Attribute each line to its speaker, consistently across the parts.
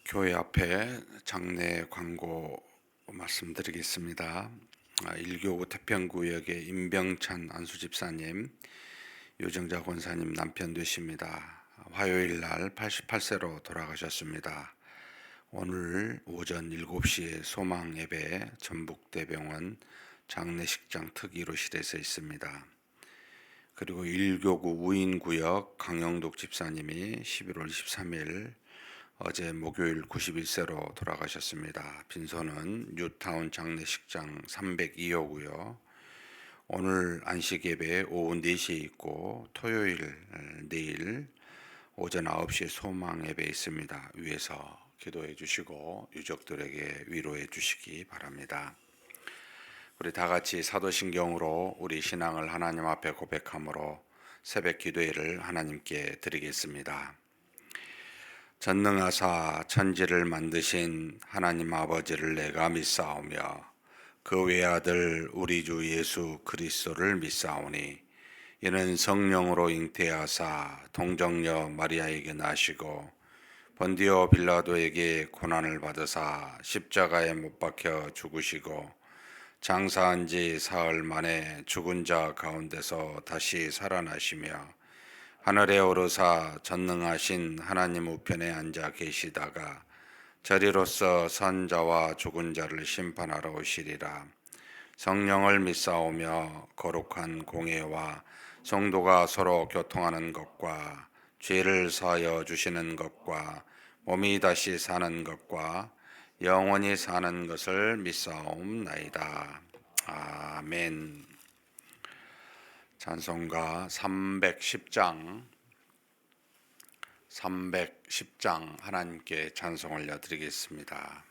Speaker 1: 교회 앞에 장례 광고 말씀드리겠습니다. 일교구 태평구역의 임병찬 안수집사님, 유정자 권사님 남편 되십니다. 화요일 날 88세로 돌아가셨습니다. 오늘 오전 7시에 소망예배 전북대병원 장례식장 특위로실에서 있습니다. 그리고 일교구 우인구역 강영독 집사님이 11월 23일 어제 목요일 91세로 돌아가셨습니다. 빈소는 뉴타운 장례식장 302호고요. 오늘 안식예배 오후 4시에 있고 토요일 내일 오전 9시에 소망예배 있습니다. 위에서 기도해 주시고 유족들에게 위로해 주시기 바랍니다. 우리 다 같이 사도신경으로 우리 신앙을 하나님 앞에 고백함으로 새벽 기도회를 하나님께 드리겠습니다. 전능하사 천지를 만드신 하나님 아버지를 내가 믿사오며 그 외아들 우리 주 예수 그리스도를 믿사오니 이는 성령으로 잉태하사 동정녀 마리아에게 나시고 본디오 빌라도에게 고난을 받으사 십자가에 못 박혀 죽으시고 장사한 지 사흘 만에 죽은 자 가운데서 다시 살아나시며 하늘에 오르사 전능하신 하나님 우편에 앉아 계시다가 저리로서 선자와 죽은 자를 심판하러 오시리라. 성령을 믿사오며 거룩한 공회와 성도가 서로 교통하는 것과 죄를 사하여 주시는 것과 몸이 다시 사는 것과 영원히 사는 것을 믿사옵나이다. 아멘. 찬송가 310장 하나님께 찬송 올려드리겠습니다.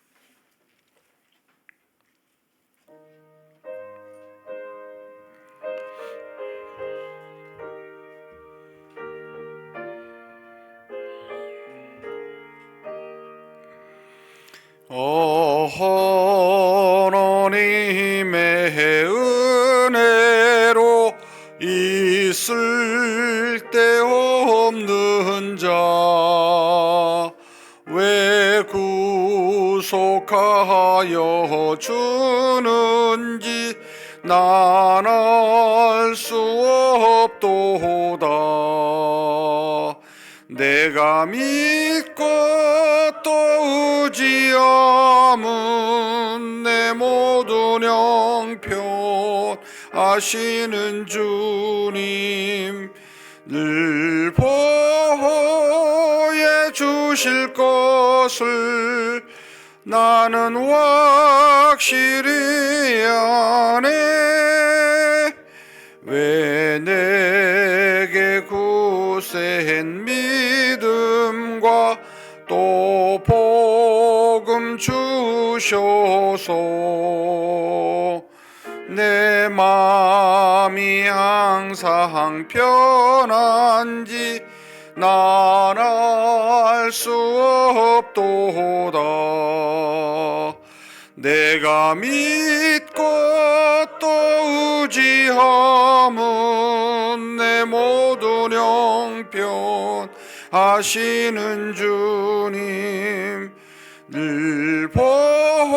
Speaker 1: 하나님의 은혜로 있을 데 없는 자 왜 구속하여 주는지 난 알 수 없도다. 내가 믿고 또 의지함은 내 모든 형편 아시는 주님 늘 보호해 주실 것을 나는 확실히 아네. 왜 내게 굳센 믿음과 또 복음 주셔서 내 마음이 항상 편한지 난 알 수 없도다. 내가 믿고 또 의지함은 내 모든 형편 아시는 주님 늘 보호해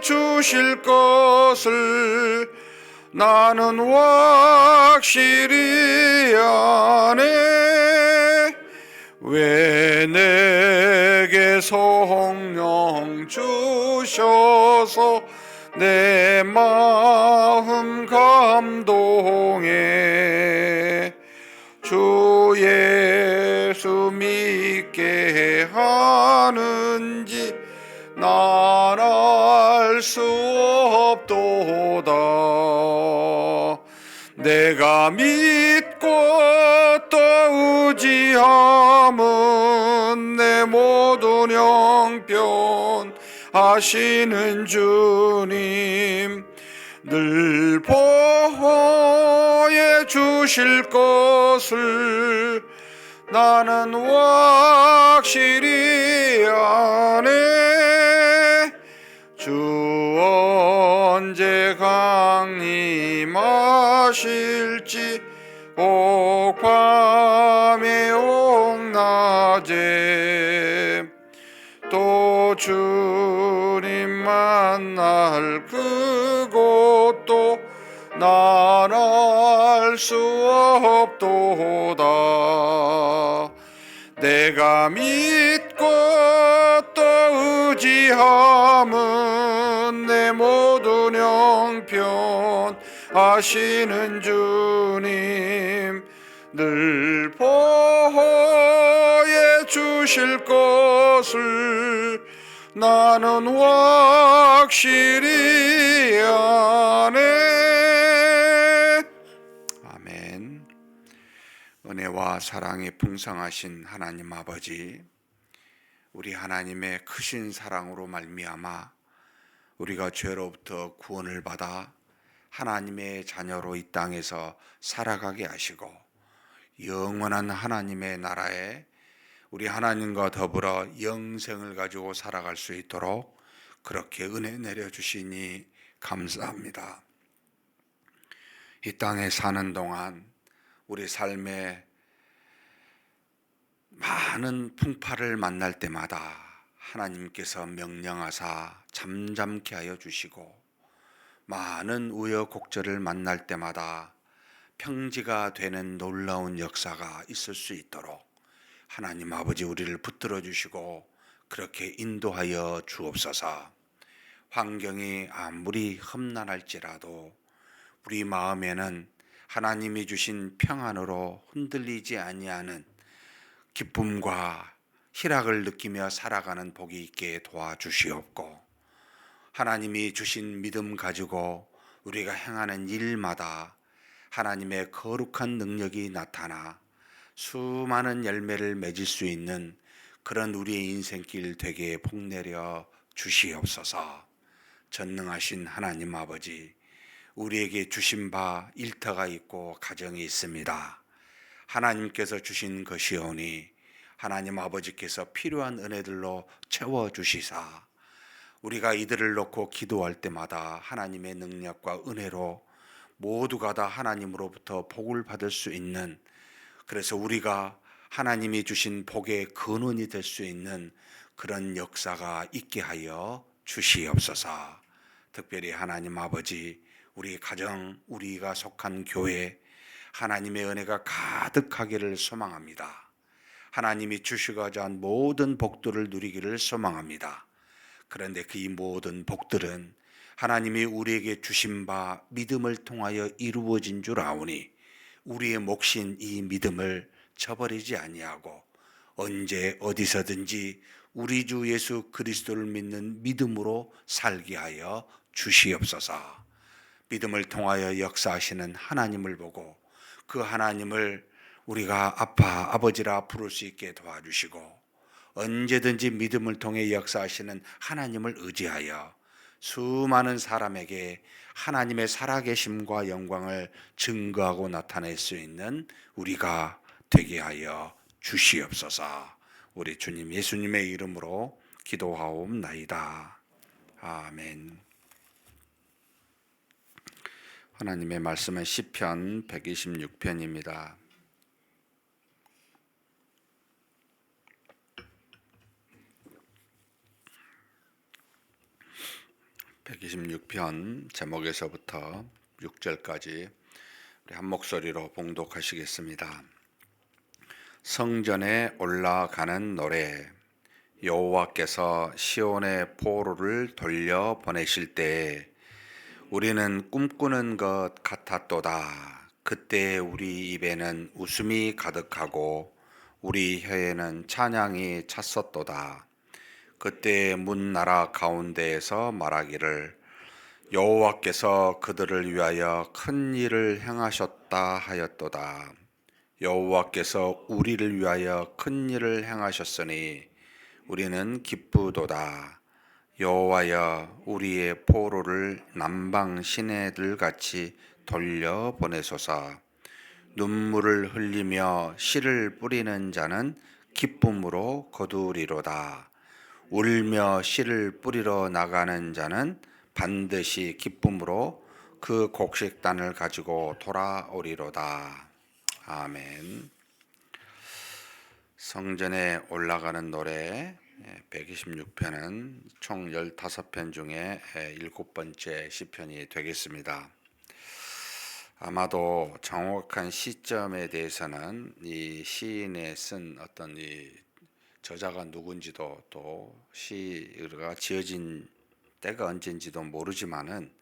Speaker 1: 주실 것을 나는 확실히 아네. 왜 내게 성령 주셔서 내 마음 감동해 주 예수 믿게 하는지 난 알 수 없도다. 내가 믿고 또 의지함은 내 모든 형편 아시는 주님 늘 보호해 주실 것을 나는 확실히 아네. 주 언제 강림하실지 꼭 밤에 옥낮에 만날 그곳도 난 알 수 없도다. 내가 믿고 또 의지함은 내 모든 형편 아시는 주님 늘 보호해 주실 것을 나는 확실히 아네. 아멘. 은혜와 사랑이 풍성하신 하나님 아버지, 우리 하나님의 크신 사랑으로 말미암아 우리가 죄로부터 구원을 받아 하나님의 자녀로 이 땅에서 살아가게 하시고 영원한 하나님의 나라에 우리 하나님과 더불어 영생을 가지고 살아갈 수 있도록 그렇게 은혜 내려주시니 감사합니다. 이 땅에 사는 동안 우리 삶에 많은 풍파를 만날 때마다 하나님께서 명령하사 잠잠케 하여 주시고 많은 우여곡절을 만날 때마다 평지가 되는 놀라운 역사가 있을 수 있도록 하나님 아버지 우리를 붙들어 주시고 그렇게 인도하여 주옵소서. 환경이 아무리 험난할지라도 우리 마음에는 하나님이 주신 평안으로 흔들리지 아니하는 기쁨과 희락을 느끼며 살아가는 복이 있게 도와주시옵고 하나님이 주신 믿음 가지고 우리가 행하는 일마다 하나님의 거룩한 능력이 나타나 수많은 열매를 맺을 수 있는 그런 우리의 인생길 되게 복내려 주시옵소서. 전능하신 하나님 아버지, 우리에게 주신 바 일터가 있고 가정이 있습니다. 하나님께서 주신 것이오니 하나님 아버지께서 필요한 은혜들로 채워주시사 우리가 이들을 놓고 기도할 때마다 하나님의 능력과 은혜로 모두가 다 하나님으로부터 복을 받을 수 있는, 그래서 우리가 하나님이 주신 복의 근원이 될 수 있는 그런 역사가 있게 하여 주시옵소서. 특별히 하나님 아버지, 우리 가정, 우리가 속한 교회 하나님의 은혜가 가득하기를 소망합니다. 하나님이 주시고자 한 모든 복들을 누리기를 소망합니다. 그런데 그 이 모든 복들은 하나님이 우리에게 주신 바 믿음을 통하여 이루어진 줄 아오니 우리의 몫인 이 믿음을 저버리지 아니하고 언제 어디서든지 우리 주 예수 그리스도를 믿는 믿음으로 살게 하여 주시옵소서. 믿음을 통하여 역사하시는 하나님을 보고 그 하나님을 우리가 아빠, 아버지라 부를 수 있게 도와주시고 언제든지 믿음을 통해 역사하시는 하나님을 의지하여 수많은 사람에게 하나님의 살아계심과 영광을 증거하고 나타낼 수 있는 우리가 되게 하여 주시옵소서. 우리 주님 예수님의 이름으로 기도하옵나이다. 아멘. 하나님의 말씀은 시편 126편입니다. (126편) 제목에서부터 6절까지 우리 한 목소리로 봉독하시겠습니다. 성전에 올라가는 노래. 여호와께서 시온의 포로를 돌려 보내실 때에 우리는 꿈꾸는 것 같았도다. 그때 우리 입에는 웃음이 가득하고 우리 혀에는 찬양이 찼었도다. 그때 문 나라 가운데에서 말하기를 여호와께서 그들을 위하여 큰 일을 행하셨다 하였도다. 여호와께서 우리를 위하여 큰 일을 행하셨으니 우리는 기쁘도다. 여호와여, 우리의 포로를 남방 시내들 같이 돌려 보내소서. 눈물을 흘리며 씨를 뿌리는 자는 기쁨으로 거두리로다. 울며 씨를 뿌리러 나가는 자는 반드시 기쁨으로 그 곡식단을 가지고 돌아오리로다. 아멘. 성전에 올라가는 노래, 126편은 총 15편 중에 7번째 시편이 되겠습니다. 아마도 정확한 시점에 대해서는 이 시인의 쓴 어떤 이 저자가 누군지도 또 시가 지어진 때가 언젠지도 모르지만은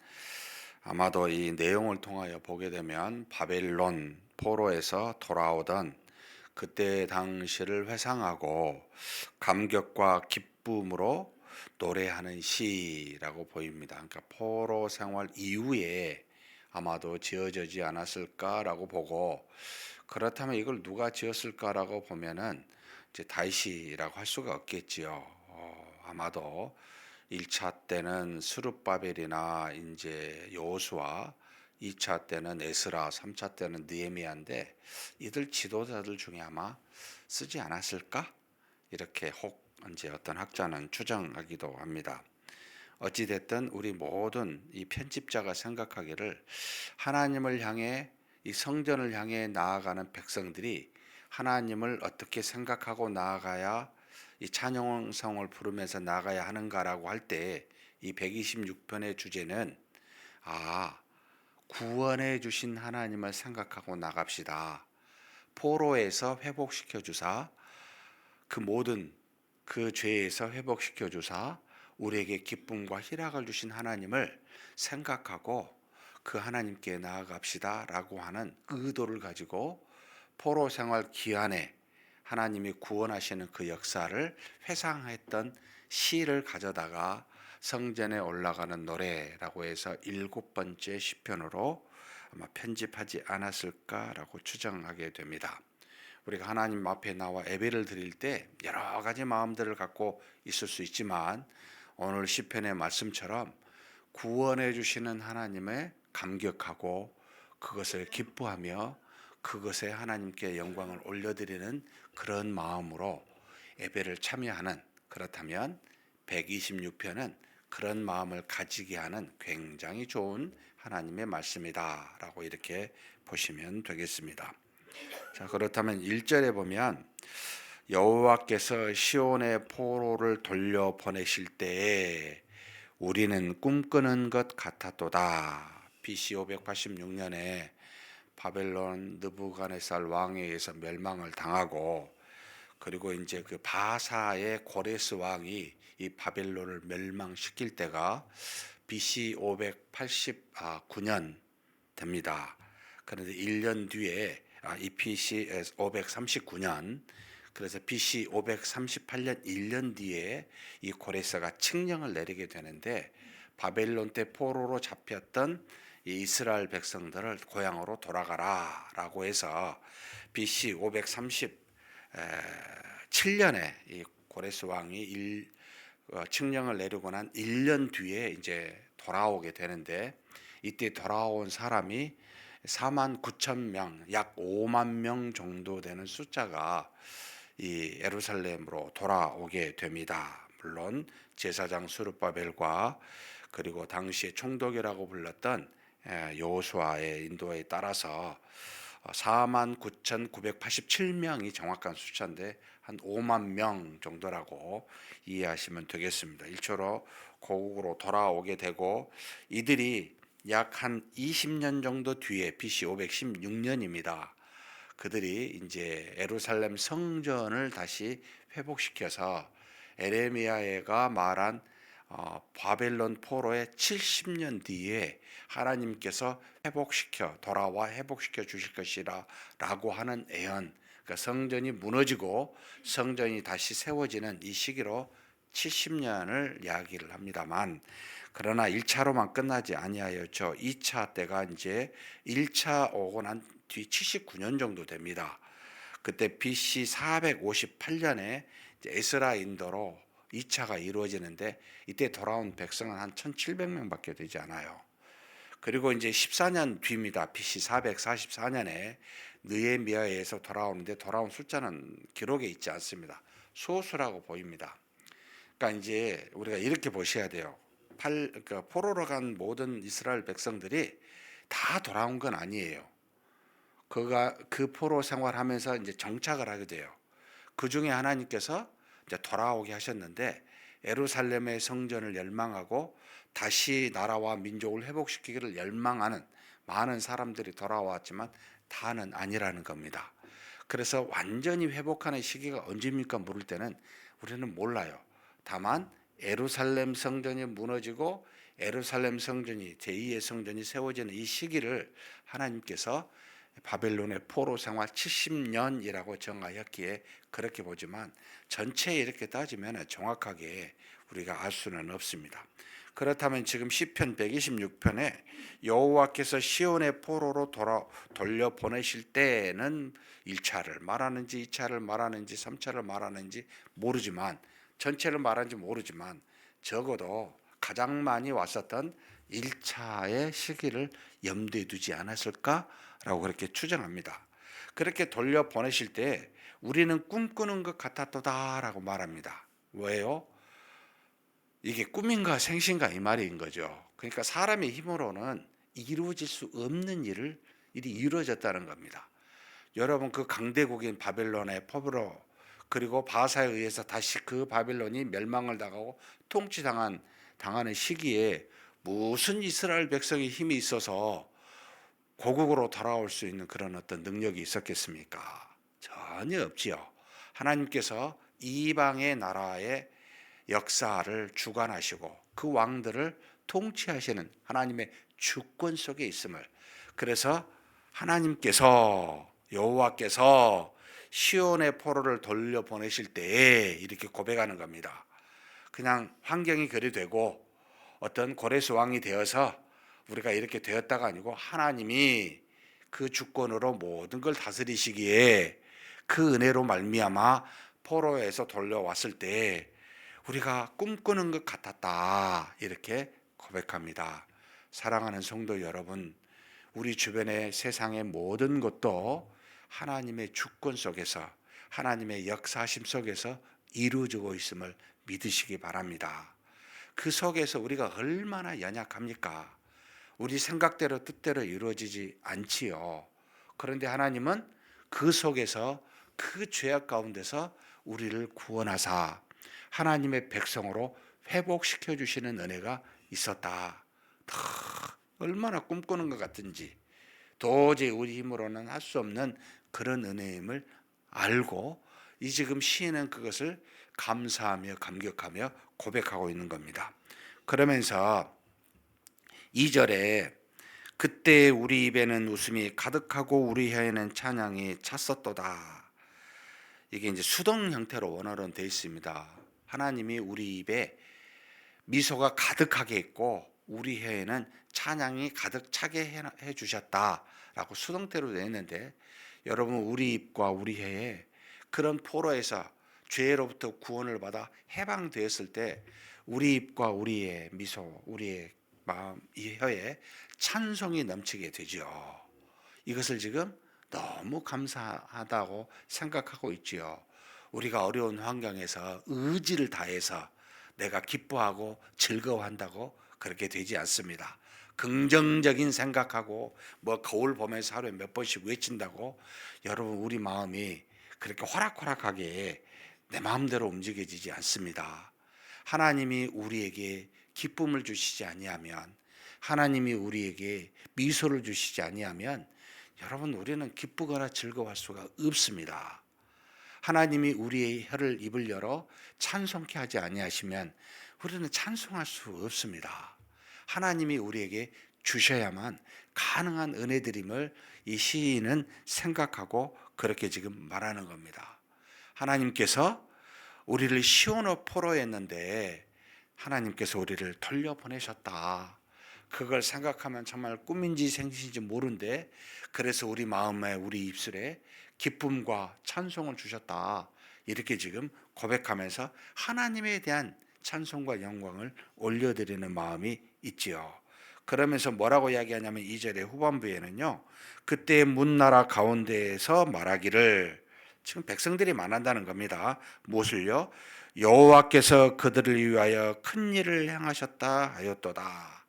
Speaker 1: 아마도 이 내용을 통하여 보게 되면 바벨론 포로에서 돌아오던 그때 당시를 회상하고 감격과 기쁨으로 노래하는 시라고 보입니다. 그러니까 포로 생활 이후에 아마도 지어지지 않았을까라고 보고, 그렇다면 이걸 누가 지었을까라고 보면은 이제 다윗이라고 할 수가 없겠지요. 아마도 1차 때는 스룹바벨이나 이제 여호수아, 2차 때는 에스라, 3차 때는 느헤미야인데 이들 지도자들 중에 아마 쓰지 않았을까? 이렇게 혹 이제 어떤 학자는 추정하기도 합니다. 어찌 됐든 우리 모든 이 편집자가 생각하기를 하나님을 향해 이 성전을 향해 나아가는 백성들이 하나님을 어떻게 생각하고 나아가야 이 찬양성을 부르면서 나아가야 하는가라고 할 때 이 126편의 주제는 구원해 주신 하나님을 생각하고 나갑시다. 포로에서 회복시켜 주사 그 모든 그 죄에서 회복시켜 주사 우리에게 기쁨과 희락을 주신 하나님을 생각하고 그 하나님께 나아갑시다라고 하는 의도를 가지고 포로 생활 기간에 하나님이 구원하시는 그 역사를 회상했던 시를 가져다가 성전에 올라가는 노래라고 해서 7번째 시편으로 아마 편집하지 않았을까라고 추정하게 됩니다. 우리가 하나님 앞에 나와 예배를 드릴 때 여러 가지 마음들을 갖고 있을 수 있지만 오늘 시편의 말씀처럼 구원해 주시는 하나님의 감격하고 그것을 기뻐하며 그것에 하나님께 영광을 올려드리는 그런 마음으로 예배를 참여하는, 그렇다면 126편은 그런 마음을 가지게 하는 굉장히 좋은 하나님의 말씀이다라고 이렇게 보시면 되겠습니다. 자, 그렇다면 1절에 보면 여호와께서 시온의 포로를 돌려 보내실 때에 우리는 꿈꾸는 것 같았도다. BC 586년에 바벨론 느부갓네살 왕에 의해서 멸망을 당하고, 그리고 이제 그 바사의 고레스 왕이 이 바벨론을 멸망시킬 때가 BC 589년 됩니다. 그런데 1년 뒤에 이 BC 539년, 그래서 BC 538년 1년 뒤에 이 고레스가 칙령을 내리게 되는데 바벨론 때 포로로 잡혔던 이 이스라엘 백성들을 고향으로 돌아가라라고 해서 BC 537년에 이 고레스 왕이 칙령을 내리고 난 1년 뒤에 이제 돌아오게 되는데, 이때 돌아온 사람이 4만 9천 명, 약 5만 명 정도 되는 숫자가 이 예루살렘으로 돌아오게 됩니다. 물론 제사장 스룹바벨과 그리고 당시의 총독이라고 불렀던 여호수아의 인도에 따라서 4만 9,987명이 정확한 숫자인데 한 5만 명 정도라고 이해하시면 되겠습니다. 일초로 고국으로 돌아오게 되고, 이들이 약 한 20년 정도 뒤에 BC 516년입니다. 그들이 이제 예루살렘 성전을 다시 회복시켜서 에레미야가 말한 바벨론 포로의 70년 뒤에 하나님께서 돌아와 회복시켜 주실 것이라고 하는 예언, 그러니까 성전이 무너지고 성전이 다시 세워지는 이 시기로 70년을 이야기를 합니다만, 그러나 1차로만 끝나지 아니하였죠. 2차 때가 이제 1차 오고 난 뒤 79년 정도 됩니다. 그때 BC 458년에 에스라 인도로 2차가 이루어지는데 이때 돌아온 백성은 한 1,700명밖에 되지 않아요. 그리고 이제 14년 뒤입니다. BC 444년에 느헤미야에서 돌아오는데 돌아온 숫자는 기록에 있지 않습니다. 소수라고 보입니다. 그러니까 이제 우리가 이렇게 보셔야 돼요. 그러니까 포로로 간 모든 이스라엘 백성들이 다 돌아온 건 아니에요. 그 포로 생활하면서 이제 정착을 하게 돼요. 그 중에 하나님께서 이제 돌아오게 하셨는데 예루살렘의 성전을 열망하고 다시 나라와 민족을 회복시키기를 열망하는 많은 사람들이 돌아왔지만 다는 아니라는 겁니다. 그래서 완전히 회복하는 시기가 언제입니까? 물을 때는 우리는 몰라요. 다만 예루살렘 성전이 무너지고 예루살렘 성전이 제2의 성전이 세워지는 이 시기를 하나님께서 바벨론의 포로 생활 70년이라고 정하였기에 그렇게 보지만 전체 이렇게 따지면 정확하게 우리가 알 수는 없습니다. 그렇다면 지금 시편 126편에 여호와께서 시온의 포로로 돌려 보내실 때는 1차를 말하는지 2차를 말하는지 3차를 말하는지 모르지만 전체를 말하는지 모르지만 적어도 가장 많이 왔었던 1차의 시기를 염두에 두지 않았을까라고 그렇게 추정합니다. 그렇게 돌려 보내실 때 우리는 꿈꾸는 것 같았도다라고 말합니다. 왜요? 이게 꿈인가 생신가 이 말인 거죠. 그러니까 사람의 힘으로는 이루어질 수 없는 일이 이루어졌다는 겁니다. 여러분 그 강대국인 바벨론의 포로로 그리고 바사에 의해서 다시 그 바벨론이 멸망을 당하고 통치당하는 시기에 무슨 이스라엘 백성의 힘이 있어서 고국으로 돌아올 수 있는 그런 어떤 능력이 있었겠습니까? 전혀 없지요. 하나님께서 이방의 나라의 역사를 주관하시고 그 왕들을 통치하시는 하나님의 주권 속에 있음을, 그래서 하나님께서 여호와께서 시온의 포로를 돌려보내실 때에 이렇게 고백하는 겁니다. 그냥 환경이 그리 되고 어떤 고레스 왕이 되어서 우리가 이렇게 되었다가 아니고 하나님이 그 주권으로 모든 걸 다스리시기에 그 은혜로 말미암아 포로에서 돌려왔을 때 우리가 꿈꾸는 것 같았다 이렇게 고백합니다. 사랑하는 성도 여러분, 우리 주변의 세상의 모든 것도 하나님의 주권 속에서 하나님의 역사심 속에서 이루어지고 있음을 믿으시기 바랍니다. 그 속에서 우리가 얼마나 연약합니까? 우리 생각대로 뜻대로 이루어지지 않지요. 그런데 하나님은 그 속에서 그 죄악 가운데서 우리를 구원하사 하나님의 백성으로 회복시켜 주시는 은혜가 있었다. 얼마나 꿈꾸는 것 같은지 도저히 우리 힘으로는 할 수 없는 그런 은혜임을 알고 이 지금 시인은 그것을 감사하며 감격하며 고백하고 있는 겁니다. 그러면서 2절에 그때 우리 입에는 웃음이 가득하고 우리 혀에는 찬양이 찼었도다. 이게 이제 수동 형태로 원어로는 되어 있습니다. 하나님이 우리 입에 미소가 가득하게 있고 우리 혀에는 찬양이 가득 차게 해 주셨다라고 수동태로 되어 있는데, 여러분 우리 입과 우리 혀에 그런 포로에서 죄로부터 구원을 받아 해방되었을 때 우리 입과 우리의 미소, 우리의 마음, 이 혀에 찬송이 넘치게 되죠. 이것을 지금 너무 감사하다고 생각하고 있지요. 우리가 어려운 환경에서 의지를 다해서 내가 기뻐하고 즐거워한다고 그렇게 되지 않습니다. 긍정적인 생각하고 뭐 거울 보면서 하루에 몇 번씩 외친다고 여러분 우리 마음이 그렇게 호락호락하게 내 마음대로 움직여지지 않습니다. 하나님이 우리에게 기쁨을 주시지 아니하면, 하나님이 우리에게 미소를 주시지 아니하면 여러분 우리는 기쁘거나 즐거워할 수가 없습니다. 하나님이 우리의 혀를 입을 열어 찬송케 하지 아니하시면 우리는 찬송할 수 없습니다. 하나님이 우리에게 주셔야만 가능한 은혜드림을 이 시인은 생각하고 그렇게 지금 말하는 겁니다. 하나님께서 우리를 시온의 포로였는데 하나님께서 우리를 돌려보내셨다. 그걸 생각하면 정말 꿈인지 생신인지 모르는데, 그래서 우리 마음에 우리 입술에 기쁨과 찬송을 주셨다. 이렇게 지금 고백하면서 하나님에 대한 찬송과 영광을 올려드리는 마음이 있지요. 그러면서 뭐라고 이야기하냐면 2절의 후반부에는요, 그때 문나라 가운데에서 말하기를, 지금 백성들이 말한다는 겁니다. 무엇을요? 여호와께서 그들을 위하여 큰 일을 행하셨다 하였도다.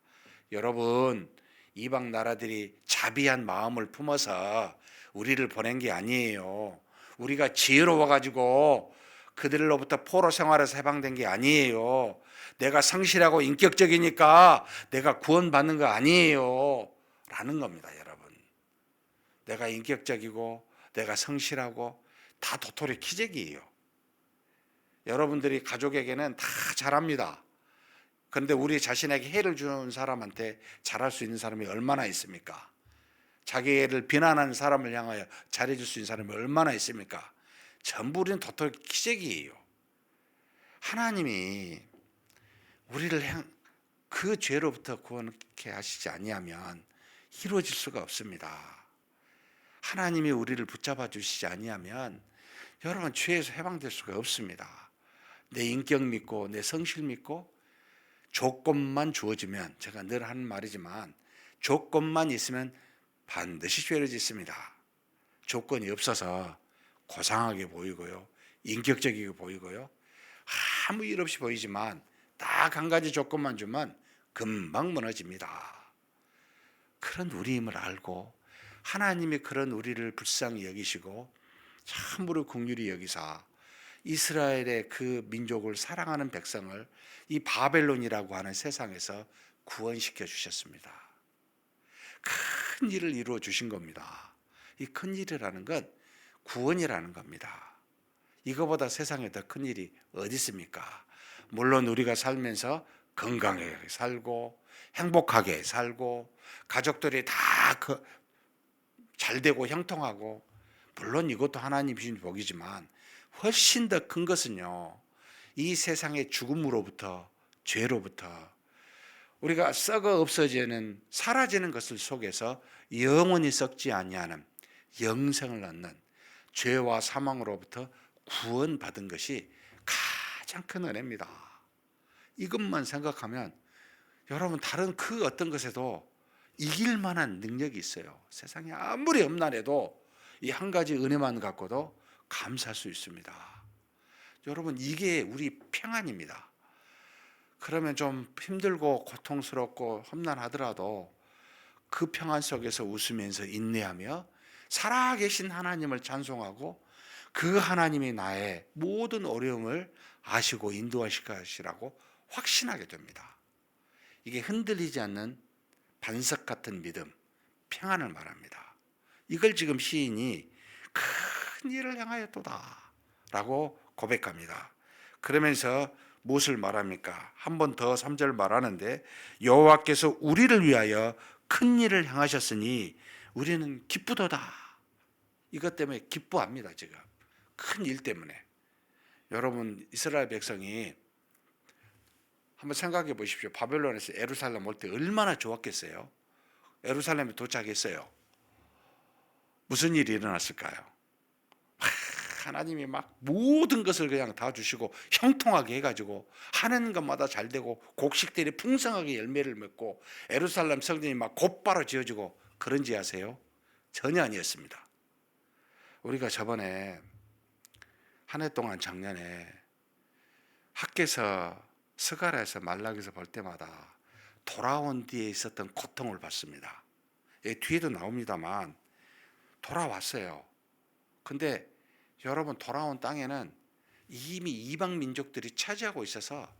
Speaker 1: 여러분, 이방 나라들이 자비한 마음을 품어서 우리를 보낸 게 아니에요. 우리가 지혜로워 가지고 그들로부터 포로 생활에서 해방된 게 아니에요. 내가 성실하고 인격적이니까 내가 구원받는 거 아니에요. 라는 겁니다, 여러분. 내가 인격적이고 내가 성실하고 다 도토리 키재기예요. 여러분들이 가족에게는 다 잘합니다. 그런데 우리 자신에게 해를 주는 사람한테 잘할 수 있는 사람이 얼마나 있습니까? 자기 애를 비난하는 사람을 향하여 잘해줄 수 있는 사람이 얼마나 있습니까? 전부 우리는 도토리 키재기예요. 하나님이 우리를 그 죄로부터 구원케 하시지 아니하면 이루어질 수가 없습니다. 하나님이 우리를 붙잡아 주시지 아니하면 여러분 죄에서 해방될 수가 없습니다. 내 인격 믿고 내 성실 믿고 조건만 주어지면, 제가 늘 하는 말이지만 조건만 있으면 반드시 죄를 짓습니다. 조건이 없어서 고상하게 보이고요, 인격적이게 보이고요, 아무 일 없이 보이지만 딱 한 가지 조건만 주면 금방 무너집니다. 그런 우리임을 알고 하나님이 그런 우리를 불쌍히 여기시고 참으로 긍휼히 여기사 이스라엘의 그 민족을 사랑하는 백성을 이 바벨론이라고 하는 세상에서 구원시켜 주셨습니다. 큰 일을 이루어 주신 겁니다. 이 큰 일이라는 건 구원이라는 겁니다. 이거보다 세상에 더 큰 일이 어디 있습니까? 물론 우리가 살면서 건강하게 살고 행복하게 살고 가족들이 다 잘되고 형통하고, 물론 이것도 하나님 주신 복이지만 훨씬 더 큰 것은요, 이 세상의 죽음으로부터, 죄로부터 우리가 썩어 없어지는, 사라지는 것을 속에서 영원히 썩지 아니하는 영생을 얻는, 죄와 사망으로부터 구원받은 것이 가장 큰 은혜입니다. 이것만 생각하면 여러분 다른 그 어떤 것에도 이길 만한 능력이 있어요. 세상에 아무리 엄난해도 이 한 가지 은혜만 갖고도 감사할 수 있습니다. 여러분 이게 우리 평안입니다. 그러면 좀 힘들고 고통스럽고 험난하더라도 그 평안 속에서 웃으면서 인내하며 살아계신 하나님을 찬송하고 그 하나님이 나의 모든 어려움을 아시고 인도하실 것이라고 확신하게 됩니다. 이게 흔들리지 않는 반석 같은 믿음, 평안을 말합니다. 이걸 지금 시인이 큰 일을 향하였도다 라고 고백합니다. 그러면서 무엇을 말합니까? 한 번 더 3절 말하는데, 여호와께서 우리를 위하여 큰 일을 행하셨으니 우리는 기쁘도다. 이것 때문에 기뻐합니다. 지금 큰 일 때문에. 여러분 이스라엘 백성이 한번 생각해 보십시오. 바벨론에서 예루살렘 올 때 얼마나 좋았겠어요? 예루살렘에 도착했어요. 무슨 일이 일어났을까요? 하나님이 막 모든 것을 그냥 다 주시고 형통하게 해가지고 하는 것마다 잘 되고 곡식들이 풍성하게 열매를 맺고 예루살렘 성전이 막 곧바로 지어지고, 그런지 아세요? 전혀 아니었습니다. 우리가 저번에 한 해 동안 작년에 학교에서 스가랴에서 말라기에서 볼 때마다 돌아온 뒤에 있었던 고통을 봤습니다. 뒤에도 나옵니다만 돌아왔어요. 근데 여러분 돌아온 땅에는 이미 이방 민족들이 차지하고 있어서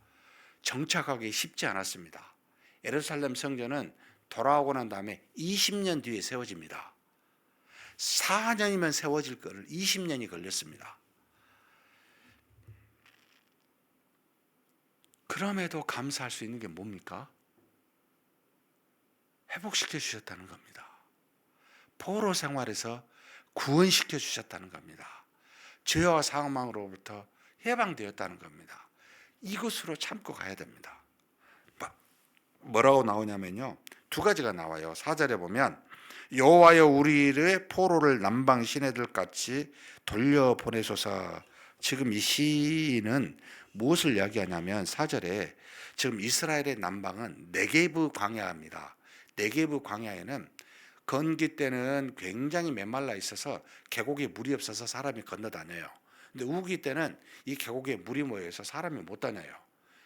Speaker 1: 정착하기 쉽지 않았습니다. 예루살렘 성전은 돌아오고 난 다음에 20년 뒤에 세워집니다. 4년이면 세워질 거를 20년이 걸렸습니다. 그럼에도 감사할 수 있는 게 뭡니까? 회복시켜 주셨다는 겁니다. 포로 생활에서 구원시켜 주셨다는 겁니다. 죄와 사망으로부터 해방되었다는 겁니다. 이것으로 참고 가야 됩니다. 뭐라고 나오냐면요, 두 가지가 나와요. 4절에 보면 여호와여 우리의 포로를 남방 시내들 같이 돌려보내소서. 지금 이 시인은 무엇을 이야기하냐면 4절에 지금 이스라엘의 남방은 네게브 광야입니다. 네게브 광야에는 건기 때는 굉장히 메말라 있어서 계곡에 물이 없어서 사람이 건너다녀요. 근데 우기 때는 이 계곡에 물이 모여서 사람이 못 다녀요.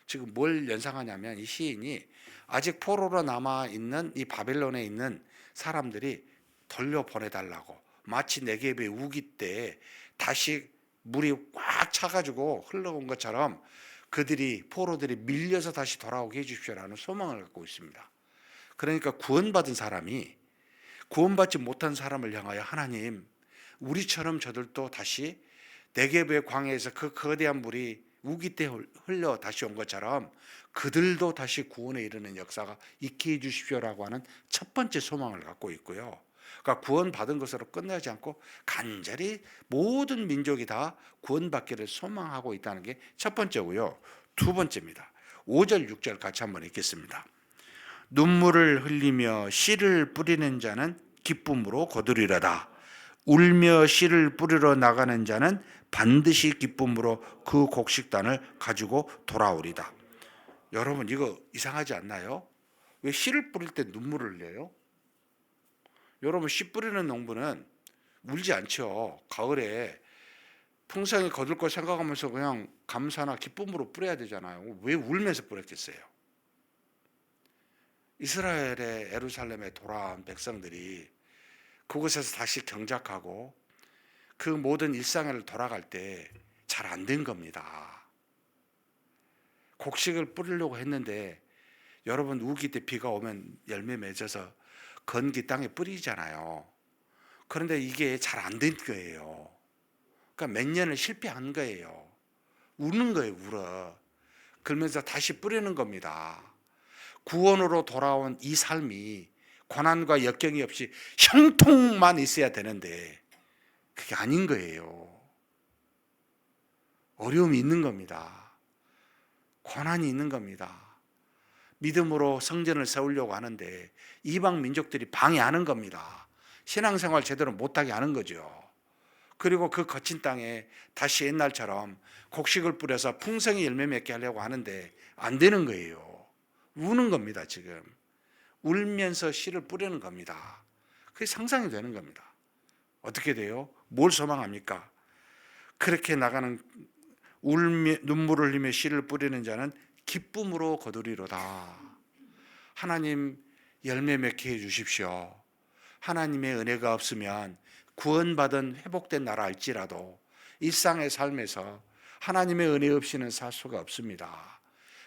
Speaker 1: 지금 뭘 연상하냐면 이 시인이 아직 포로로 남아 있는 이 바벨론에 있는 사람들이 돌려보내달라고, 마치 네게브의 우기 때 다시 물이 꽉 차가지고 흘러온 것처럼 포로들이 밀려서 다시 돌아오게 해주십시오라는 소망을 갖고 있습니다. 그러니까 구원받은 사람이 구원받지 못한 사람을 향하여 하나님, 우리처럼 저들도 다시 네게브의 광야에서 그 거대한 물이 우기 때 흘러 다시 온 것처럼 그들도 다시 구원에 이르는 역사가 있게 해주십시오라고 하는 첫 번째 소망을 갖고 있고요. 그러니까 구원받은 것으로 끝나지 않고 간절히 모든 민족이 다 구원받기를 소망하고 있다는 게 첫 번째고요. 두 번째입니다. 5절 6절 같이 한번 읽겠습니다. 눈물을 흘리며 씨를 뿌리는 자는 기쁨으로 거두리로다. 울며 씨를 뿌리러 나가는 자는 반드시 기쁨으로 그 곡식단을 가지고 돌아오리다. 여러분, 이거 이상하지 않나요? 왜 씨를 뿌릴 때 눈물을 흘려요? 여러분, 씨 뿌리는 농부는 울지 않죠. 가을에 풍성히 거둘 걸 생각하면서 그냥 감사나 기쁨으로 뿌려야 되잖아요. 왜 울면서 뿌렸겠어요? 이스라엘의 예루살렘에 돌아온 백성들이 그곳에서 다시 경작하고 그 모든 일상을 돌아갈 때 잘 안 된 겁니다. 곡식을 뿌리려고 했는데 여러분, 우기 때 비가 오면 열매 맺어서 건기 땅에 뿌리잖아요. 그런데 이게 잘 안 된 거예요. 그러니까 몇 년을 실패한 거예요. 우는 거예요, 울어. 그러면서 다시 뿌리는 겁니다. 구원으로 돌아온 이 삶이 고난과 역경이 없이 형통만 있어야 되는데 그게 아닌 거예요. 어려움이 있는 겁니다. 고난이 있는 겁니다. 믿음으로 성전을 세우려고 하는데 이방 민족들이 방해하는 겁니다. 신앙생활 제대로 못하게 하는 거죠. 그리고 그 거친 땅에 다시 옛날처럼 곡식을 뿌려서 풍성히 열매 맺게 하려고 하는데 안 되는 거예요. 우는 겁니다. 지금 울면서 씨를 뿌리는 겁니다. 그게 상상이 되는 겁니다. 어떻게 돼요? 뭘 소망합니까? 그렇게 나가는 눈물을 흘리며 씨를 뿌리는 자는 기쁨으로 거두리로다. 하나님, 열매 맺게 해주십시오. 하나님의 은혜가 없으면 구원받은 회복된 나라 할지라도 일상의 삶에서 하나님의 은혜 없이는 살 수가 없습니다.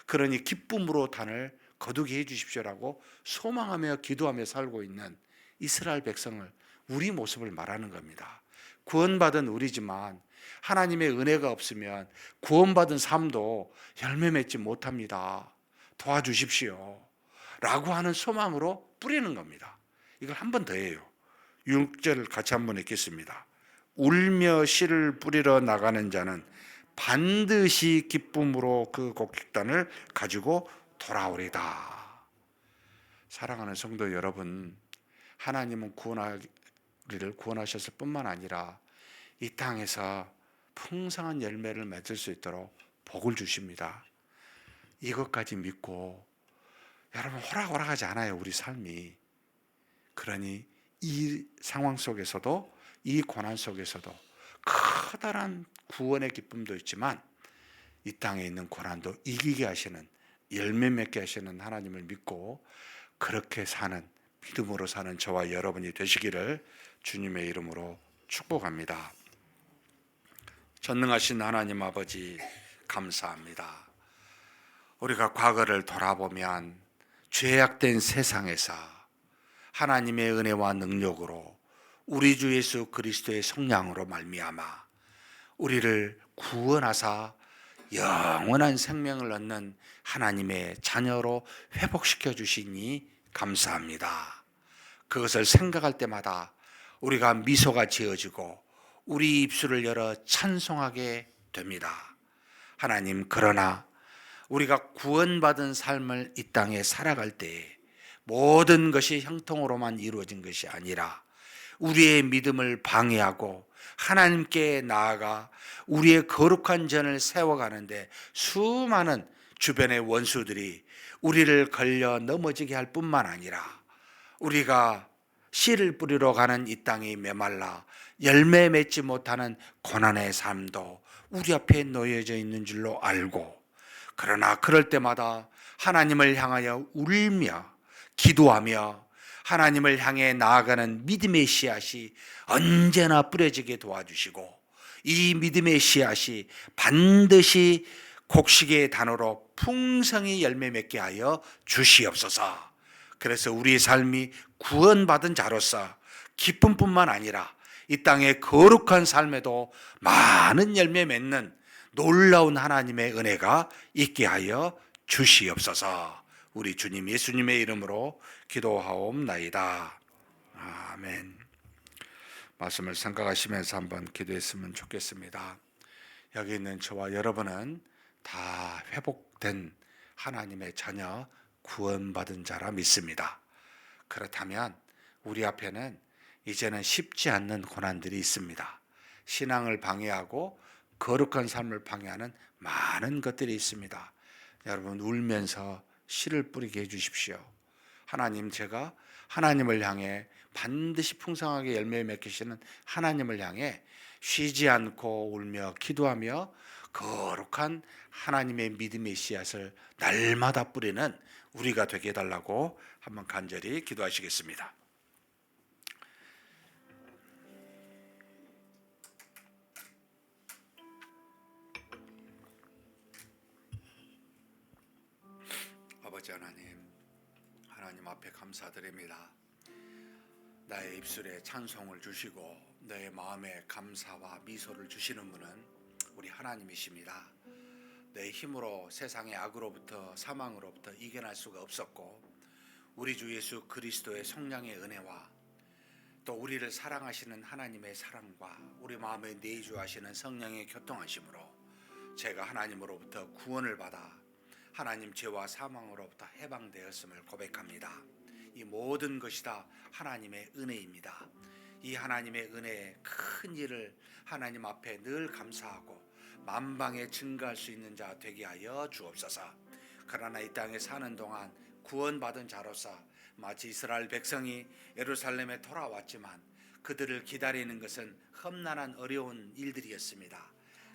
Speaker 1: 그러니 기쁨으로 단을 거두게 해주십시오라고 소망하며 기도하며 살고 있는 이스라엘 백성을, 우리 모습을 말하는 겁니다. 구원받은 우리지만 하나님의 은혜가 없으면 구원받은 삶도 열매 맺지 못합니다. 도와주십시오 라고 하는 소망으로 뿌리는 겁니다. 이걸 한 번 더 해요. 6절을 같이 한번 읽겠습니다. 울며 씨를 뿌리러 나가는 자는 반드시 기쁨으로 그 곡식단을 가지고 돌아오리다. 사랑하는 성도 여러분, 하나님은 우리를 구원하셨을 뿐만 아니라 이 땅에서 풍성한 열매를 맺을 수 있도록 복을 주십니다. 이것까지 믿고, 여러분, 호락호락하지 않아요, 우리 삶이. 그러니 이 상황 속에서도, 이 고난 속에서도 커다란 구원의 기쁨도 있지만 이 땅에 있는 고난도 이기게 하시는, 열매 맺게 하시는 하나님을 믿고 그렇게 사는, 믿음으로 사는 저와 여러분이 되시기를 주님의 이름으로 축복합니다. 전능하신 하나님 아버지, 감사합니다. 우리가 과거를 돌아보면 죄악된 세상에서 하나님의 은혜와 능력으로 우리 주 예수 그리스도의 성량으로 말미암아 우리를 구원하사 영원한 생명을 얻는 하나님의 자녀로 회복시켜 주시니 감사합니다. 그것을 생각할 때마다 우리가 미소가 지어지고 우리 입술을 열어 찬송하게 됩니다. 하나님, 그러나 우리가 구원받은 삶을 이 땅에 살아갈 때 모든 것이 형통으로만 이루어진 것이 아니라 우리의 믿음을 방해하고 하나님께 나아가 우리의 거룩한 전을 세워가는데 수많은 주변의 원수들이 우리를 걸려 넘어지게 할 뿐만 아니라 우리가 씨를 뿌리러 가는 이 땅이 메말라 열매 맺지 못하는 고난의 삶도 우리 앞에 놓여져 있는 줄로 알고, 그러나 그럴 때마다 하나님을 향하여 울며 기도하며 하나님을 향해 나아가는 믿음의 씨앗이 언제나 뿌려지게 도와주시고 이 믿음의 씨앗이 반드시 곡식의 단어로 풍성히 열매 맺게 하여 주시옵소서. 그래서 우리의 삶이 구원받은 자로서 기쁨뿐만 아니라 이 땅의 거룩한 삶에도 많은 열매 맺는 놀라운 하나님의 은혜가 있게 하여 주시옵소서. 우리 주님 예수님의 이름으로 기도하옵나이다. 아멘. 말씀을 생각하시면서 한번 기도했으면 좋겠습니다. 여기 있는 저와 여러분은 다 회복된 하나님의 자녀, 구원받은 자라 믿습니다. 그렇다면 우리 앞에는 이제는 쉽지 않는 고난들이 있습니다. 신앙을 방해하고 거룩한 삶을 방해하는 많은 것들이 있습니다. 여러분, 울면서 씨를 뿌리게 해주십시오. 하나님, 제가 하나님을 향해 반드시 풍성하게 열매 맺히시는 하나님을 향해 쉬지 않고 울며 기도하며 거룩한 하나님의 믿음의 씨앗을 날마다 뿌리는 우리가 되게 해달라고 한번 간절히 기도하시겠습니다. 아버지 하나님 앞에 감사드립니다. 나의 입술에 찬송을 주시고 너의 마음에 감사와 미소를 주시는 분은 우리 하나님이십니다. 내 힘으로 세상의 악으로부터 사망으로부터 이겨낼 수가 없었고, 우리 주 예수 그리스도의 성령의 은혜와 또 우리를 사랑하시는 하나님의 사랑과 우리 마음에 내주하시는 성령의 교통하심으로 제가 하나님으로부터 구원을 받아 하나님 죄와 사망으로부터 해방되었음을 고백합니다. 이 모든 것이 다 하나님의 은혜입니다. 이 하나님의 은혜의 큰 일을 하나님 앞에 늘 감사하고 만방에 증거할 수 있는 자 되게 하여 주옵소서. 그러나 이 땅에 사는 동안 구원받은 자로서 마치 이스라엘 백성이 예루살렘에 돌아왔지만 그들을 기다리는 것은 험난한 어려운 일들이었습니다.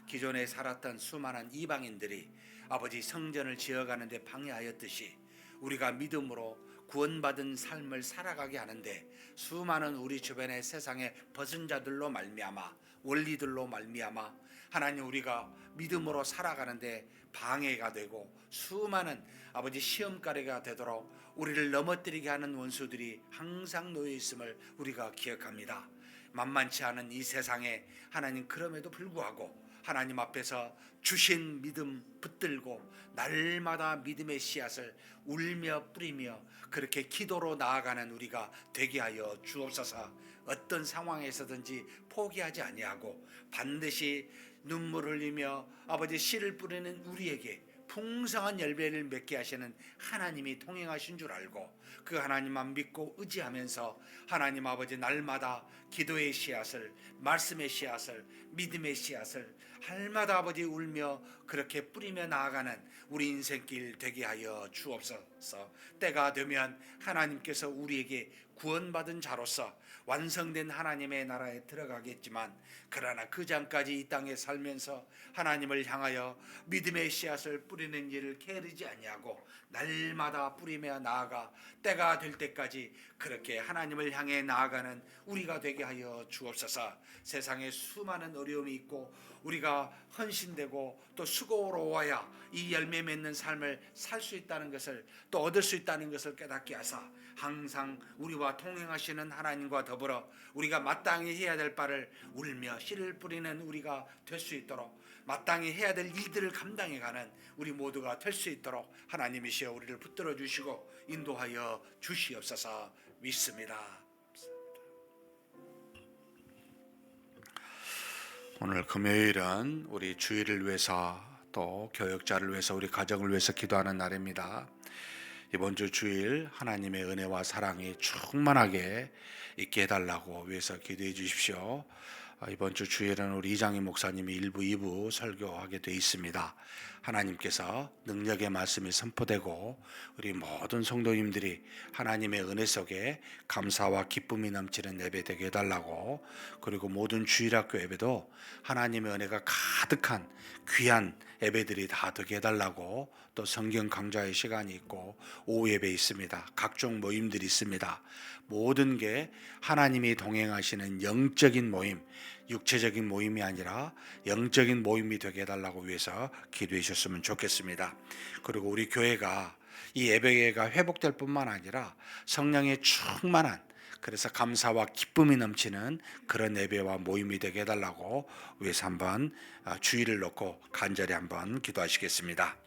Speaker 1: 기존에 살았던 수많은 이방인들이 아버지 성전을 지어가는 데 방해하였듯이 우리가 믿음으로 구원받은 삶을 살아가게 하는데 수많은 우리 주변의 세상의 벗은 자들로 말미암아 원리들로 말미암아 하나님 우리가 믿음으로 살아가는데 방해가 되고 수많은 아버지 시험거리가 되도록 우리를 넘어뜨리게 하는 원수들이 항상 놓여 있음을 우리가 기억합니다. 만만치 않은 이 세상에 하나님 그럼에도 불구하고 하나님 앞에서 주신 믿음 붙들고 날마다 믿음의 씨앗을 울며 뿌리며 그렇게 기도로 나아가는 우리가 되게 하여 주옵소서. 어떤 상황에서든지 포기하지 아니하고 반드시 눈물 흘리며 아버지 씨를 뿌리는 우리에게 풍성한 열매를 맺게 하시는 하나님이 동행하신 줄 알고 그 하나님만 믿고 의지하면서 하나님 아버지 날마다 기도의 씨앗을, 말씀의 씨앗을, 믿음의 씨앗을 할마다 아버지 울며 그렇게 뿌리며 나아가는 우리 인생길 되게 하여 주옵소서. 때가 되면 하나님께서 우리에게 구원받은 자로서 완성된 하나님의 나라에 들어가겠지만, 그러나 그 전까지 이 땅에 살면서 하나님을 향하여 믿음의 씨앗을 뿌리는 일을 게으르지 아니하고 날마다 뿌리며 나아가 때가 될 때까지 그렇게 하나님을 향해 나아가는 우리가 되게 하여 주옵소서. 세상에 수많은 어려움이 있고 우리가 헌신되고 또 수고로워야 이 열매 맺는 삶을 살 수 있다는 것을, 또 얻을 수 있다는 것을 깨닫게 하사 항상 우리와 동행하시는 하나님과 더불어 우리가 마땅히 해야 될 바를 울며 씨를 뿌리는 우리가 될 수 있도록, 마땅히 해야 될 일들을 감당해가는 우리 모두가 될 수 있도록 하나님이시여 우리를 붙들어 주시고 인도하여 주시옵소서 믿습니다. 오늘 금요일은 우리 주일을 위해서 또 교역자를 위해서 우리 가정을 위해서 기도하는 날입니다. 이번 주 주일 하나님의 은혜와 사랑이 충만하게 있게 해달라고 위해서 기도해 주십시오. 이번 주 주일은 우리 이장희 목사님이 1부 2부 설교하게 되어 있습니다. 하나님께서 능력의 말씀이 선포되고 우리 모든 성도님들이 하나님의 은혜 속에 감사와 기쁨이 넘치는 예배 되게 해달라고, 그리고 모든 주일학교 예배도 하나님의 은혜가 가득한 귀한 예배들이 다 되게 해달라고, 또 성경 강좌의 시간이 있고 오후 예배 있습니다. 각종 모임들이 있습니다. 모든 게 하나님이 동행하시는 영적인 모임, 육체적인 모임이 아니라 영적인 모임이 되게 해달라고 위해서 기도해 주셨으면 좋겠습니다. 그리고 우리 교회가 이 예배가 회복될 뿐만 아니라 성령의 충만한, 그래서 감사와 기쁨이 넘치는 그런 예배와 모임이 되게 해달라고 위해서 한번 주의를 놓고 간절히 한번 기도하시겠습니다.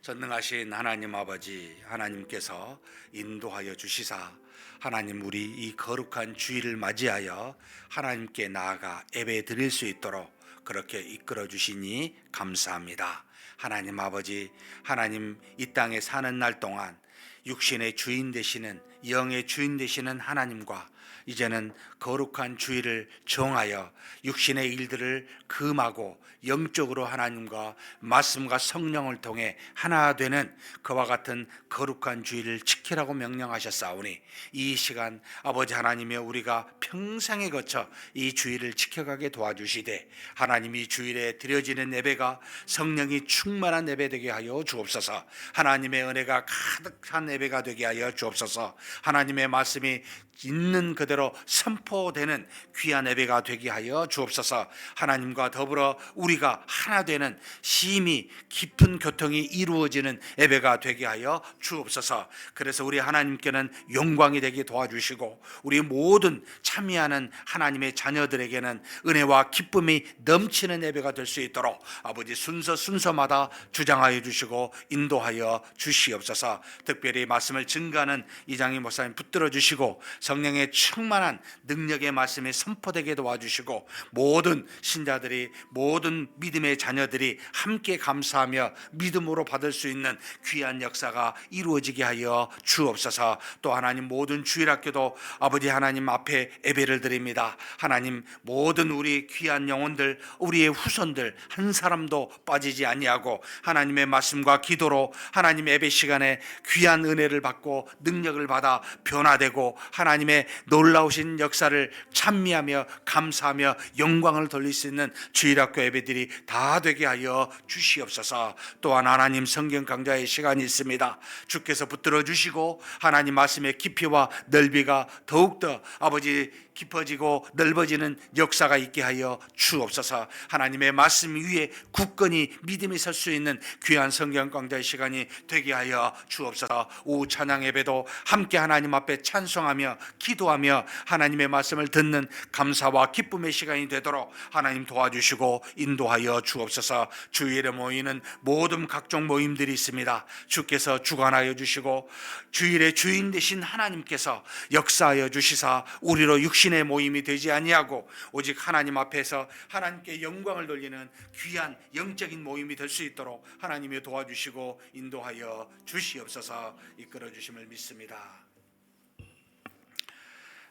Speaker 1: 전능하신 하나님 아버지, 하나님께서 인도하여 주시사 하나님, 우리 이 거룩한 주일을 맞이하여 하나님께 나아가 예배 드릴 수 있도록 그렇게 이끌어 주시니 감사합니다. 하나님 아버지, 하나님 이 땅에 사는 날 동안 육신의 주인 되시는, 영의 주인 되시는 하나님과 이제는 거룩한 주일을 정하여 육신의 일들을 금하고 영적으로 하나님과 말씀과 성령을 통해 하나 되는 그와 같은 거룩한 주일을 지키라고 명령하셨사오니, 이 시간 아버지 하나님의 우리가 평생에 거쳐 이 주일을 지켜가게 도와주시되, 하나님이 주일에 드려지는 예배가 성령이 충만한 예배 되게 하여 주옵소서. 하나님의 은혜가 가득한 예배가 되게 하여 주옵소서. 하나님의 말씀이 있는 그대로 선포되는 귀한 예배가 되게 하여 주옵소서. 하나님과 더불어 우리가 하나 되는 심히 깊은 교통이 이루어지는 예배가 되게 하여 주옵소서. 그래서 우리 하나님께는 영광이 되게 도와주시고, 우리 모든 참여하는 하나님의 자녀들에게는 은혜와 기쁨이 넘치는 예배가 될 수 있도록 아버지 순서마다 주장하여 주시고 인도하여 주시옵소서. 특별히 말씀을 증거하는 이장희 목사님 붙들어 주시고, 성령의 충만한 능력의 말씀이 선포되게 도와주시고, 모든 신자들이, 모든 믿음의 자녀들이 함께 감사하며 믿음으로 받을 수 있는 귀한 역사가 이루어지게 하여 주옵소서. 또 하나님, 모든 주일학교도 아버지 하나님 앞에 예배를 드립니다. 하나님, 모든 우리 귀한 영혼들, 우리의 후손들 한 사람도 빠지지 아니하고 하나님의 말씀과 기도로 하나님 예배 시간에 귀한 은혜를 받고 능력을 받아 변화되고 하나님의 놀라우신 역사를 찬미하며 감사하며 영광을 돌릴 수 있는 주일학교 예배들이 다 되게 하여 주시옵소서. 또한 하나님, 성경 강좌의 시간이 있습니다. 주께서 붙들어 주시고 하나님 말씀의 깊이와 넓이가 더욱더 아버지 깊어지고 넓어지는 역사가 있게 하여 주옵소서. 하나님의 말씀 위에 굳건히 믿음이 설 수 있는 귀한 성경 강좌의 시간이 되게 하여 주옵소서. 오후 찬양 예배도 함께 하나님 앞에 찬송하며 기도하며 하나님의 말씀을 듣는 감사와 기쁨의 시간이 되도록 하나님 도와주시고 인도하여 주옵소서. 주일에 모이는 모든 각종 모임들이 있습니다. 주께서 주관하여 주시고 주일의 주인 되신 하나님께서 역사하여 주시사 우리로 육신의 모임이 되지 아니하고 오직 하나님 앞에서 하나님께 영광을 돌리는 귀한 영적인 모임이 될 수 있도록 하나님이 도와주시고 인도하여 주시옵소서. 이끌어 주심을 믿습니다.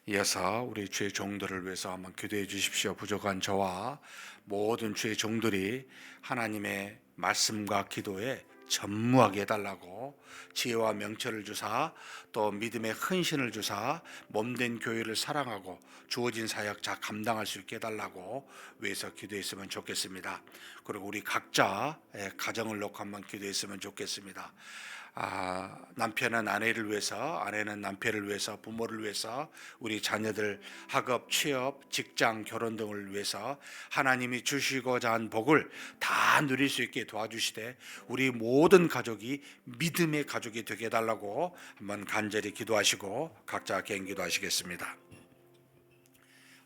Speaker 1: 이어서 우리 주의 종들을 위해서 한번 기도해 주십시오. 부족한 저와 모든 주의 종들이 하나님의 말씀과 기도에 전무하게 해달라고 지혜와 명철을 주사, 또 믿음의 헌신을 주사 몸된 교회를 사랑하고 주어진 사역 잘 감당할 수 있게 해달라고 위해서 기도했으면 좋겠습니다. 그리고 우리 각자의 가정을 놓고 한번 기도했으면 좋겠습니다. 남편은 아내를 위해서, 아내는 남편을 위해서, 부모를 위해서, 우리 자녀들 학업, 취업, 직장, 결혼 등을 위해서 하나님이 주시고자 한 복을 다 누릴 수 있게 도와주시되 우리 모든 가족이 믿음의 가족이 되게 해달라고 한번 간절히 기도하시고 각자 개인 기도하시겠습니다.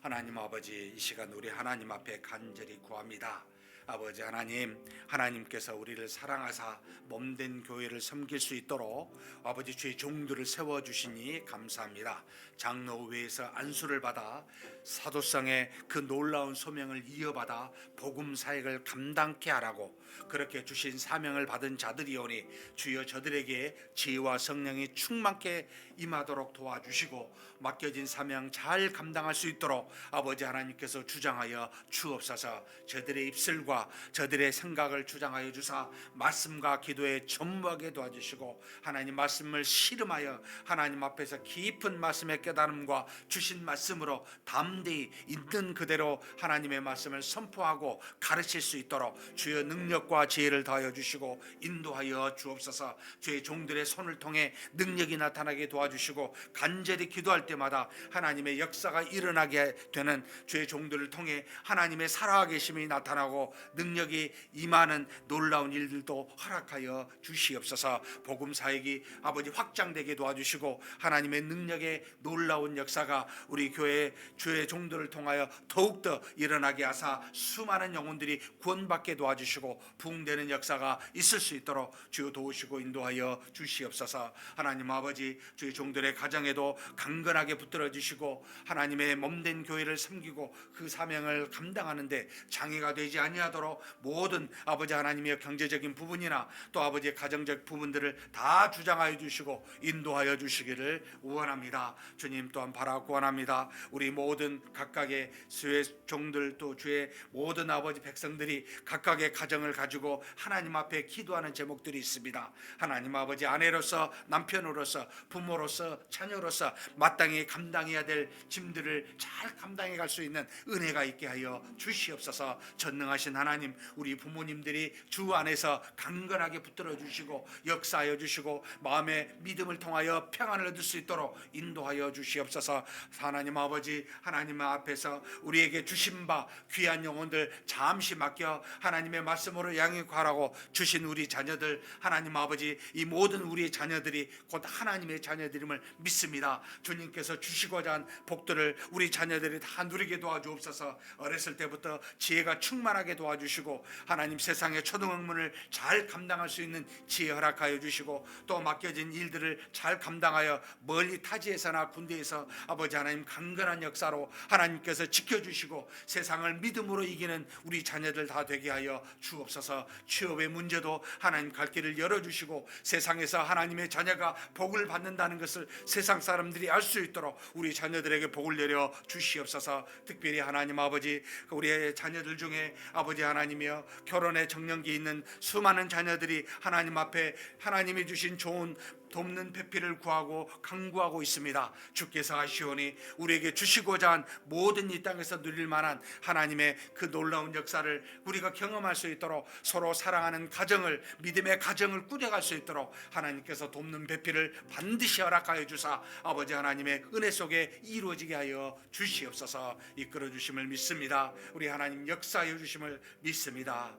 Speaker 1: 하나님 아버지, 이 시간 우리 하나님 앞에 간절히 구합니다. 아버지 하나님, 하나님께서 우리를 사랑하사 몸된 교회를 섬길 수 있도록 아버지 주의 종들을 세워주시니 감사합니다. 장로회에서 안수를 받아 사도성의 그 놀라운 소명을 이어받아 복음 사역을 감당케 하라고 그렇게 주신 사명을 받은 자들이오니 주여 저들에게 지혜와 성령이 충만케 임하도록 도와주시고 맡겨진 사명 잘 감당할 수 있도록 아버지 하나님께서 주장하여 주옵소서. 저들의 입술과 능력과 저들의 생각을 주장하여 주사 말씀과 기도에 전무하게 도와주시고 하나님 말씀을 씨름하여 하나님 앞에서 깊은 말씀의 깨달음과 주신 말씀으로 담대히 있는 그대로 하나님의 말씀을 선포하고 가르칠 수 있도록 주의 능력과 지혜를 더하여 주시고 인도하여 주옵소서. 주의 종들의 손을 통해 능력이 나타나게 도와주시고 간절히 기도할 때마다 하나님의 역사가 일어나게 되는 주의 종들을 통해 하나님의 살아계심이 나타나고 능력이 임하는 놀라운 일들도 허락하여 주시옵소서. 복음 사역이 아버지 확장되게 도와주시고 하나님의 능력의 놀라운 역사가 우리 교회 주의 종들을 통하여 더욱더 일어나게 하사 수많은 영혼들이 구원받게 도와주시고 부흥되는 역사가 있을 수 있도록 주여 도우시고 인도하여 주시옵소서. 하나님 아버지 주의 종들의 가정에도 강건하게 붙들어 주시고 하나님의 몸된 교회를 섬기고 그 사명을 감당하는데 장애가 되지 아니하도록 모든 아버지 하나님의 경제적인 부분이나 또 아버지의 가정적 부분들을 다 주장하여 주시고 인도하여 주시기를 원합니다. 주님 또한 바라고 원합니다. 우리 모든 각각의 주의 종들 또 주의 모든 아버지 백성들이 각각의 가정을 가지고 하나님 앞에 기도하는 제목들이 있습니다. 하나님 아버지 아내로서 남편으로서 부모로서 자녀로서 마땅히 감당해야 될 짐들을 잘 감당해 갈 수 있는 은혜가 있게 하여 주시옵소서. 전능하신 하나님 우리 부모님들이 주 안에서 강건하게 붙들어 주시고 역사하여 주시고 마음의 믿음을 통하여 평안을 얻을 수 있도록 인도하여 주시옵소서. 하나님 아버지 하나님 앞에서 우리에게 주신 바 귀한 영혼들 잠시 맡겨 하나님의 말씀으로 양육하라고 주신 우리 자녀들 하나님 아버지 이 모든 우리의 자녀들이 곧 하나님의 자녀들임을 믿습니다. 주님께서 주시고자 한 복들을 우리 자녀들이 다 누리게 도와주옵소서. 어렸을 때부터 지혜가 충만하게 도와주시고 하나님 세상의 초등학문을 잘 감당할 수 있는 지혜 허락하여 주시고 또 맡겨진 일들을 잘 감당하여 멀리 타지에서나 군대에서 아버지 하나님 강건한 역사로 하나님께서 지켜주시고 세상을 믿음으로 이기는 우리 자녀들 다 되게 하여 주옵소서. 취업의 문제도 하나님 갈 길을 열어주시고 세상에서 하나님의 자녀가 복을 받는다는 것을 세상 사람들이 알 수 있도록 우리 자녀들에게 복을 내려 주시옵소서. 특별히 하나님 아버지 우리의 자녀들 중에 아버지 하나님이여 결혼의 정년기에 있는 수많은 자녀들이 하나님 앞에 하나님이 주신 좋은 돕는 배필을 구하고 간구하고 있습니다. 주께서 하시오니 우리에게 주시고자 한 모든 이 땅에서 누릴 만한 하나님의 그 놀라운 역사를 우리가 경험할 수 있도록 서로 사랑하는 가정을 믿음의 가정을 꾸려갈 수 있도록 하나님께서 돕는 배필을 반드시 허락하여 주사 아버지 하나님의 은혜 속에 이루어지게 하여 주시옵소서. 이끌어 주심을 믿습니다. 우리 하나님 역사하여 주심을 믿습니다.